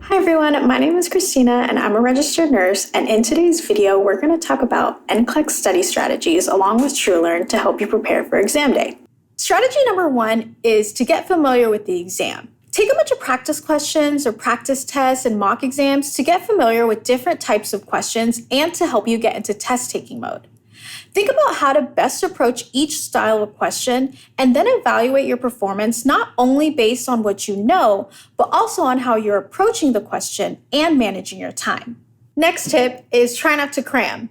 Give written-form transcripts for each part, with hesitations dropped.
Hi everyone, my name is Kristina and I'm a registered nurse, and in today's video we're going to talk about NCLEX study strategies along with TrueLearn to help you prepare for exam day. Strategy number 1 is to get familiar with the exam. Take a bunch of practice questions or practice tests and mock exams to get familiar with different types of questions and to help you get into test-taking mode. Think about how to best approach each style of question and then evaluate your performance not only based on what you know, but also on how you're approaching the question and managing your time. Next tip is try not to cram.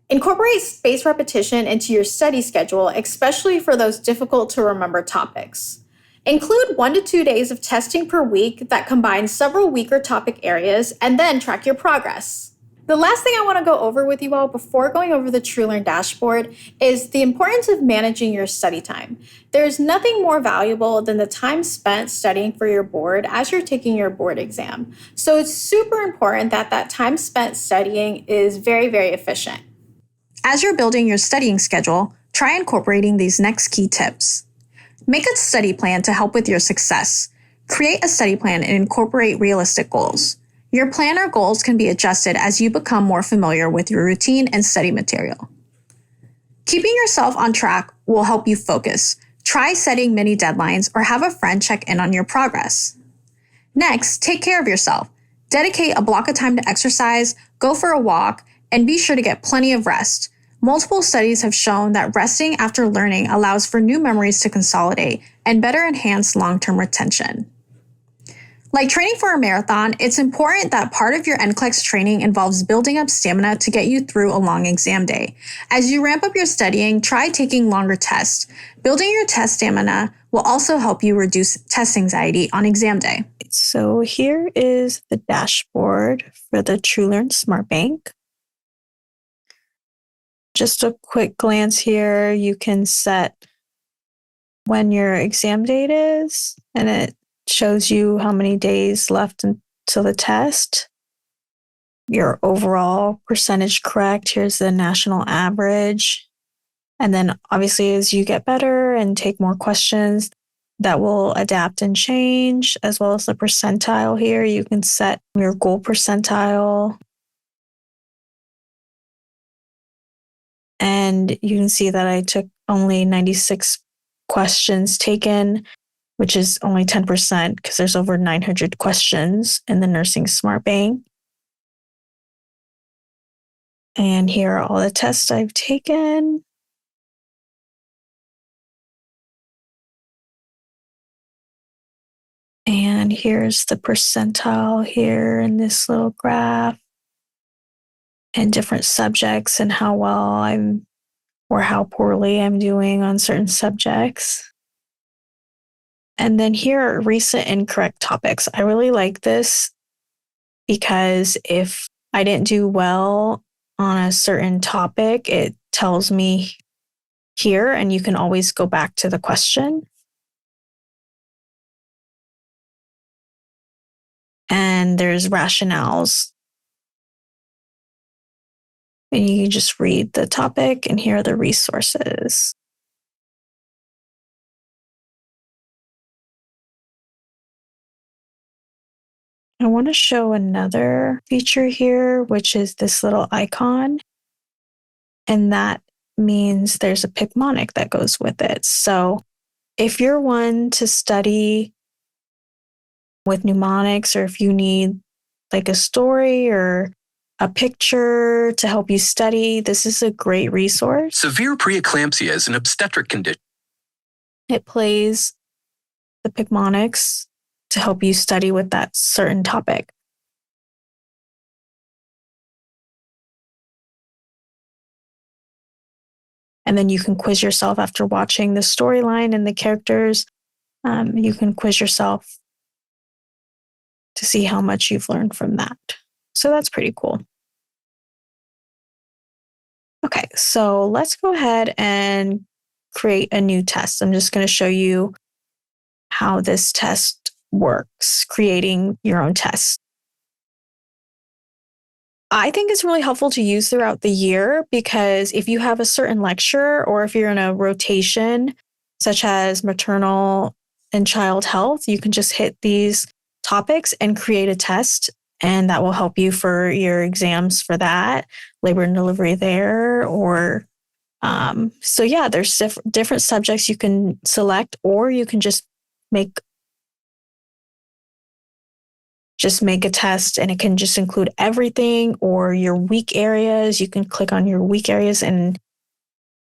Incorporate spaced repetition into your study schedule, especially for those difficult to remember topics. Include 1 to 2 days of testing per week that combines several weaker topic areas, and then track your progress. The last thing I want to go over with you all before going over the TrueLearn dashboard is the importance of managing your study time. There's nothing more valuable than the time spent studying for your board as you're taking your board exam. So it's super important that that time spent studying is very, very efficient. As you're building your studying schedule, try incorporating these next key tips. Make a study plan to help with your success. Create a study plan and incorporate realistic goals. Your plan or goals can be adjusted as you become more familiar with your routine and study material. Keeping yourself on track will help you focus. Try setting mini deadlines or have a friend check in on your progress. Next, take care of yourself. Dedicate a block of time to exercise, go for a walk, and be sure to get plenty of rest. Multiple studies have shown that resting after learning allows for new memories to consolidate and better enhance long-term retention. Like training for a marathon, it's important that part of your NCLEX training involves building up stamina to get you through a long exam day. As you ramp up your studying, try taking longer tests. Building your test stamina will also help you reduce test anxiety on exam day. So here is the dashboard for the TrueLearn SmartBank. Just a quick glance here, you can set when your exam date is, and it shows you how many days left until the test. Your overall percentage correct. Here's the national average. And then obviously as you get better and take more questions, that will adapt and change, as well as the percentile here. You can set your goal percentile. And you can see that I took only 96 questions taken, which is only 10% because there's over 900 questions in the Nursing SmartBank. And here are all the tests I've taken. And here's the percentile here in this little graph, and different subjects and how well I'm or how poorly I'm doing on certain subjects. And then here are recent incorrect topics. I really like this because if I didn't do well on a certain topic, it tells me here, and you can always go back to the question. And there's rationales. And you can just read the topic, and here are the resources. I want to show another feature here, which is this little icon. And that means there's a mnemonic that goes with it. So if you're one to study with mnemonics, or if you need like a story or a picture to help you study, this is a great resource. Severe preeclampsia is an obstetric condition. It plays the mnemonics to help you study with that certain topic. And then you can quiz yourself after watching the storyline and the characters. You can quiz yourself to see how much you've learned from that. So that's pretty cool. Okay, so let's go ahead and create a new test. I'm just going to show you how this test works, creating your own test. I think it's really helpful to use throughout the year because if you have a certain lecture or if you're in a rotation, such as maternal and child health, you can just hit these topics and create a test And that will help you for your exams for that, labor and delivery there, or so yeah, there's different subjects you can select, or you can just make a test and it can just include everything, or your weak areas. You can click on your weak areas and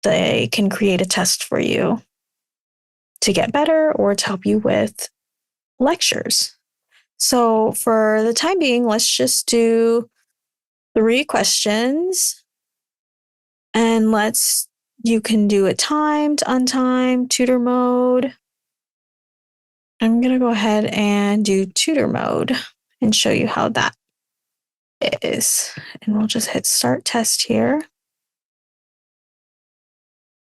they can create a test for you to get better or to help you with lectures. So for the time being, let's just do 3 questions, and you can do it timed, untimed, tutor mode. I'm going to go ahead and do tutor mode and show you how that is. And we'll just hit start test here.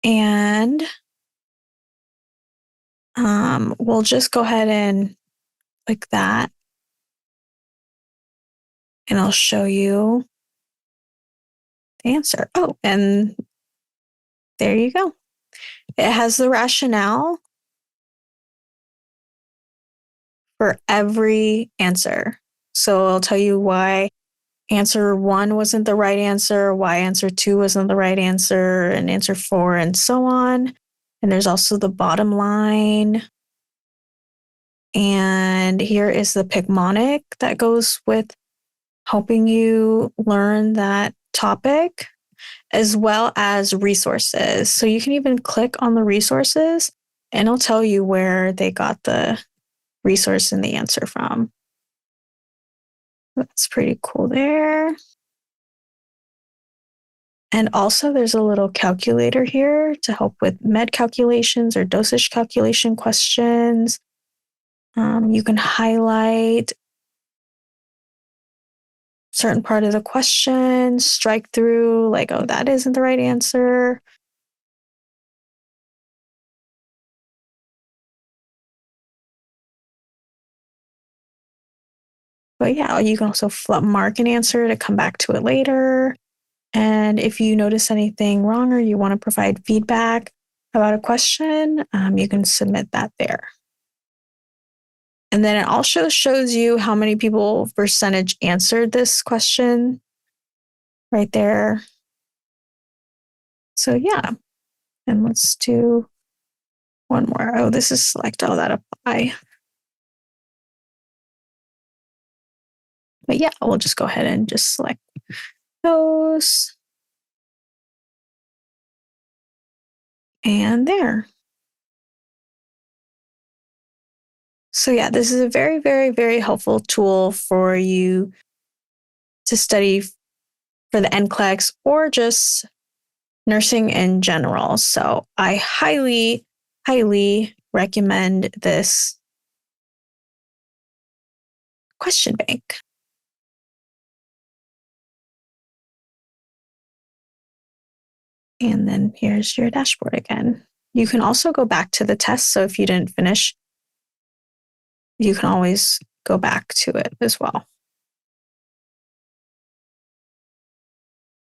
And we'll just go ahead and click that. And I'll show you the answer. Oh, and there you go. It has the rationale for every answer. So I'll tell you why answer 1 wasn't the right answer, why answer 2 wasn't the right answer, and answer 4, and so on. And there's also the bottom line. And here is the mnemonic that goes with helping you learn that topic, as well as resources. So you can even click on the resources and it'll tell you where they got the resource and the answer from. That's pretty cool there. And also there's a little calculator here to help with med calculations or dosage calculation questions. You can highlight certain part of the question, strike through, like, oh, that isn't the right answer. But yeah, you can also mark an answer to come back to it later. And if you notice anything wrong or you want to provide feedback about a question, you can submit that there. And then it also shows you how many people percentage answered this question right there. So yeah, and let's do one more. Oh, this is select all that apply. But yeah, we'll just go ahead and just select those. And there. So yeah, this is a very, very, very helpful tool for you to study for the NCLEX or just nursing in general. So I highly, highly recommend this question bank. And then here's your dashboard again. You can also go back to the test. So if you didn't finish, you can always go back to it as well.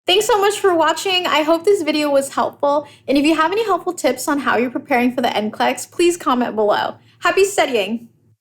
Thanks so much for watching. I hope this video was helpful. And if you have any helpful tips on how you're preparing for the NCLEX, please comment below. Happy studying!